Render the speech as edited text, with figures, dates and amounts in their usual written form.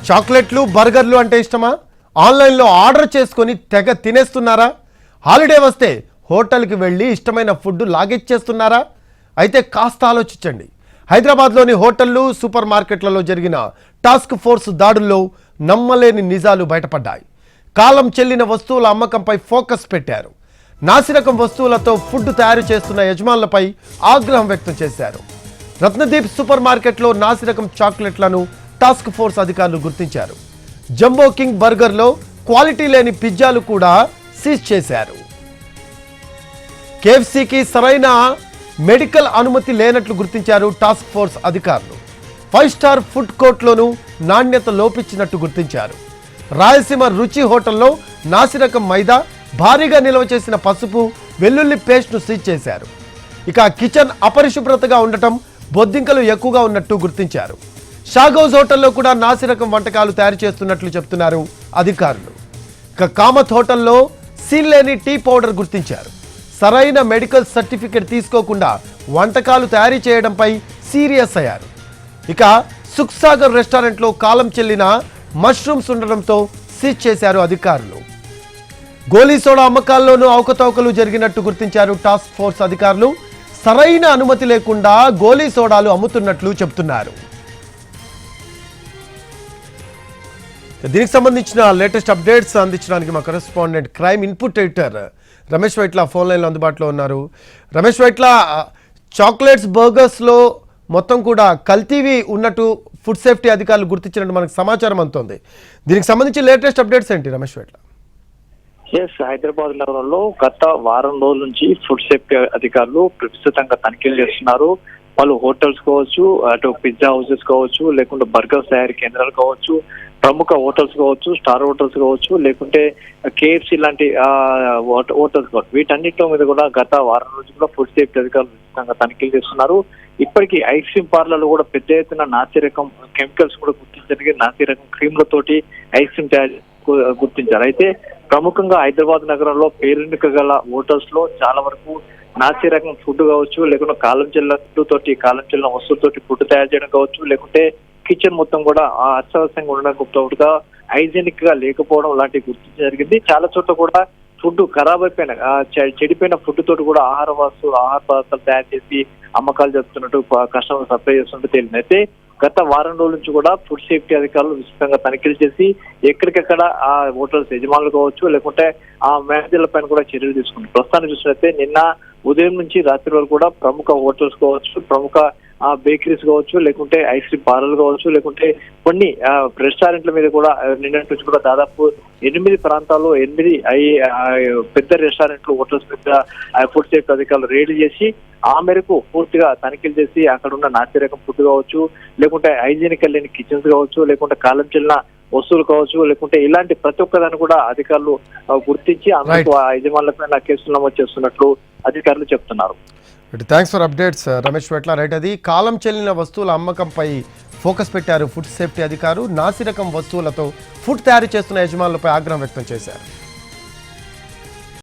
చాక్లెట్లు బర్గర్లు అంటే ఇష్టమా? ఆన్లైన్లో ఆర్డర్ చేసుకొని తెగ తినేస్తున్నారా? హాలిడే వస్తే హోటల్కి వెళ్ళి ఇష్టమైన ఫుడ్ లాగిచ్చేస్తున్నారా? అయితే కాస్త ఆలోచించండి. హైదరాబాద్లోని హోటళ్లు సూపర్ మార్కెట్లలో జరిగిన టాస్క్ ఫోర్స్ దాడుల్లో నమ్మలేని నిజాలు బయటపడ్డాయి. కాలం చెల్లిన వస్తువుల అమ్మకంపై ఫోకస్ పెట్టారు. నాసిరకం వస్తువులతో ఫుడ్ తయారు చేస్తున్న యజమానులపై ఆగ్రహం వ్యక్తం చేశారు. రత్నదీప్ సూపర్ మార్కెట్లో నాసిరకం చాక్లెట్లను టాస్క్ ఫోర్స్ అధికారులు గుర్తించారు. జంబో కింగ్ బర్గర్లో క్వాలిటీ లేని పిజ్జాలు కూడా సీజ్ చేశారు. కేఎఫ్సీకి సరైన మెడికల్ అనుమతి లేనట్లు గుర్తించారు టాస్క్ ఫోర్స్ అధికారులు. 5 స్టార్ ఫుడ్ కోర్ట్లోనూ నాణ్యత లోపించినట్టు గుర్తించారు. రాయలసీమ రుచి హోటల్లో నాసిరకం మైదా, భారీగా నిల్వ చేసిన పసుపు, వెల్లుల్లి పేస్ట్ను సీజ్ చేశారు. ఇక కిచెన్ అపరిశుభ్రతగా ఉండటం, బొద్దింకలు ఎక్కువగా ఉన్నట్టు గుర్తించారు. షాగౌజ్ హోటల్లో కూడా నాసిరకం వంటకాలు తయారు చేస్తున్నట్లు చెప్తున్నారు అధికారులు. ఇక కామత్ హోటల్లో సీల్ లేని టీ పౌడర్ గుర్తించారు. సరైన మెడికల్ సర్టిఫికెట్ తీసుకోకుండా వంటకాలు తయారు చేయడంపై సీరియస్ అయ్యారు. ఇక సుఖ్సాగర్ రెస్టారెంట్లో కాలం చెల్లిన మష్రూమ్స్ ఉండడంతో సీజ్ చేశారు అధికారులు. గోలీ సోడా అమ్మకాల్లోనూ అవకతవకలు జరిగినట్టు గుర్తించారు టాస్క్ ఫోర్స్ అధికారులు. సరైన అనుమతి లేకుండా గోలీ సోడాలు అమ్ముతున్నట్లు చెబుతున్నారు. దీనికి సంబంధించిన లేటెస్ట్ అప్డేట్స్ అందించడానికి మా correspondent crime input editor Ramesh Vaitla phone లైన్లో అందుబాటులో ఉన్నారు. రమేష్ వైట్ల, చాక్లెట్స్ బర్గర్స్లో మొత్తం కూడా కల్తీవి ఉన్నట్టు ఫుడ్ సేఫ్టీ అధికారులు గుర్తించినట్టు మనకు సమాచారం అందుతోంది. దీనికి సంబంధించి లేటెస్ట్ అప్డేట్స్ ఏంటి రమేష్ వైట్ల? హైదరాబాద్ నగరంలో గత వారం రోజుల నుంచి ఫుడ్ సేఫ్టీ అధికారులు విస్తృతంగా తనిఖీలు చేస్తున్నారు. వాళ్ళు హోటల్స్ కావచ్చు, అటు పిజ్జా హౌసెస్ కావచ్చు, లేకుంటే బర్గర్ తయారీ కేంద్రాలు కావచ్చు, ప్రముఖ హోటల్స్ కావచ్చు, స్టార్ హోటల్స్ కావచ్చు, లేకుంటే కేఎఫ్సీ లాంటి హోటల్స్ కావచ్చు, వీటన్నిటిలో మీద కూడా గత వారం రోజులు కూడా ఫుడ్ సేఫ్టీ అధికారులు విస్తృతంగా తనిఖీలు చేస్తున్నారు. ఇప్పటికీ ఐస్ క్రీమ్ పార్లర్లు కూడా పెద్ద ఎత్తున నాసిరకం కెమికల్స్ కూడా గుర్తించడానికి నాసిరకం క్రీమ్లతోటి ఐస్ క్రీమ్ తయారు గుర్తించారు. అయితే ప్రముఖంగా హైదరాబాద్ నగరంలో పేరెన్నిక గల హోటల్స్ లో చాలా వరకు నాసిరకం ఫుడ్ కావచ్చు, లేకుంటే కాలం చెల్లిన ఫుడ్ తోటి, కాలం చెల్లిన వస్తువులతోటి ఫుడ్ తయారు చేయడం కావచ్చు, లేకుంటే కిచెన్ మొత్తం కూడా అస్తవ్యస్తంగా ఉండడానికి తోడుగా హైజీనిక్ గా లేకపోవడం లాంటివి గుర్తించడం జరిగింది. చాలా చోట్ల కూడా ఫుడ్ ఖరాబ్ అయిపోయిన చెడిపోయిన ఫుడ్ తోటి కూడా ఆహార పదార్థాలు తయారు చేసి అమ్మకాలు జరుపుతున్నట్టు కస్టమర్ సప్లై చేస్తున్నట్టు తేలింది. అయితే గత వారం రోజుల నుంచి కూడా ఫుడ్ సేఫ్టీ అధికారులు విస్తృతంగా తనిఖీలు చేసి ఎక్కడికెక్కడ ఆ హోటల్స్ యజమానులు కావచ్చు, లేకుంటే ఆ మేనేజర్ల పైన కూడా చర్యలు తీసుకుంటారు. ప్రస్తుతాన్ని చూసినట్లయితే నిన్న ఉదయం నుంచి రాత్రి వరకు కూడా ప్రముఖ హోటల్స్ కావచ్చు, ప్రముఖ బేకరీస్ కావచ్చు, లేకుంటే ఐస్ క్రీమ్ పార్లర్లు కావచ్చు, లేకుంటే కొన్ని రెస్టారెంట్ల మీద కూడా నిన్నటి నుంచి కూడా దాదాపు 8 ప్రాంతాల్లో 8 పెద్ద రెస్టారెంట్లు, హోటల్స్ పెద్ద ఫుడ్ సేఫ్టీ అధికారులు రేడ్ చేసి ఆ మేరకు పూర్తిగా తనిఖీలు చేసి అక్కడ ఉన్న నాసిరకం ఫుడ్ కావచ్చు, లేకుంటే హైజీనిక్ లేని కిచెన్స్ కావచ్చు, లేకుంటే కాలం చెల్లిన వస్తువులు కావచ్చు, లేకుంటే ఇలాంటి ప్రతి ఒక్కదాన్ని కూడా అధికారులు గుర్తించి ఆ మేరకు ఆ యజమానులపైన కేసులు నమోదు చేస్తున్నట్లు అధికారులు చెప్తున్నారు. Thanks for updates Ramesh వెట్ల. Right, అది కాలం చెల్లిన వస్తువుల అమ్మకంపై ఫోకస్ పెట్టారు ఫుడ్ సేఫ్టీ అధికారులు. నాసిరకం వస్తువులతో ఫుడ్ తయారు చేస్తున్న యజమానులపై ఆగ్రహం వ్యక్తం చేశారు.